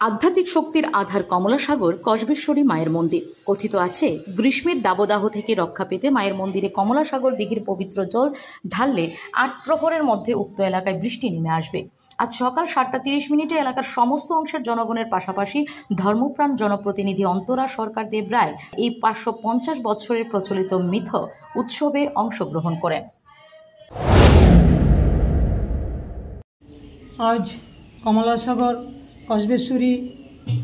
আধ্যাত্মিক শক্তির আধার কমলাসাগর কসবেশ্বরী মায়ের মন্দির। কথিত আছে, গ্রীষ্মের দাবদাহ থেকে রক্ষা পেতে মায়ের মন্দিরে কমলাসাগর দিঘির পবিত্র জল ঢাললে ৮ প্রহরের মধ্যে উক্ত এলাকায় বৃষ্টি নেমে আসবে। আজ সকাল 7:30 এলাকার সমস্ত অংশের জনগণের পাশাপাশি ধর্মপ্রাণ জনপ্রতিনিধি অন্তরা সরকার দেব রায় এই 550 বছরের প্রচলিত মিথ উৎসবে অংশগ্রহণ করেন। আজ কমলাসাগর কসবেশ্বরী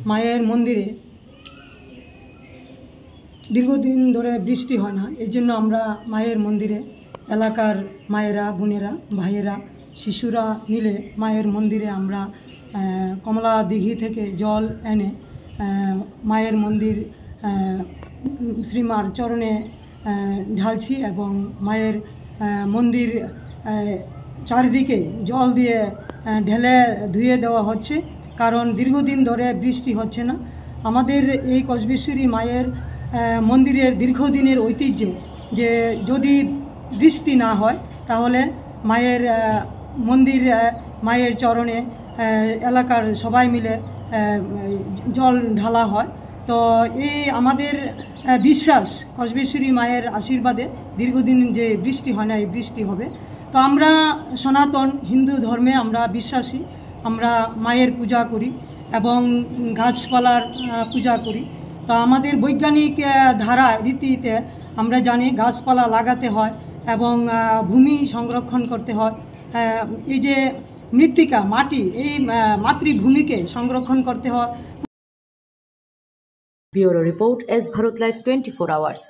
মায়ের মন্দিরে দীর্ঘদিন ধরে বৃষ্টি হয় না, এর জন্য আমরা মায়ের মন্দিরে এলাকার মায়েরা, বোনেরা, ভাইয়েরা, শিশুরা মিলে মায়ের মন্দিরে আমরা কমলা দিঘি থেকে জল এনে মায়ের মন্দির শ্রীমার চরণে ঢালছি এবং মায়ের মন্দির চারিদিকে জল দিয়ে ঢেলে ধুয়ে দেওয়া হচ্ছে, কারণ দীর্ঘদিন ধরে বৃষ্টি হচ্ছে না। আমাদের এই কসবেশ্বরী মায়ের মন্দিরের দীর্ঘদিনের ঐতিহ্য যে যদি বৃষ্টি না হয় তাহলে মায়ের মন্দির মায়ের চরণে এলাকার সবাই মিলে জল ঢালা হয়। তো এই আমাদের বিশ্বাস, কসবেশ্বরী মায়ের আশীর্বাদে দীর্ঘদিন যে বৃষ্টি হয় না, এই বৃষ্টি হবে। তো আমরা সনাতন হিন্দু ধর্মে আমরা বিশ্বাসী, আমরা মায়ের পূজা করি এবং গাছপালার পূজা করি। তো আমাদের বৈজ্ঞানিক ধারা রীতিতে আমরা জানি গাছপালা লাগাতে হয় এবং ভূমি সংরক্ষণ করতে হয়। এই যে মৃত্তিকা, মাটি, এই মাতৃভূমিকে সংরক্ষণ করতে হয়। Bureau report, S Bharat live 24 hours.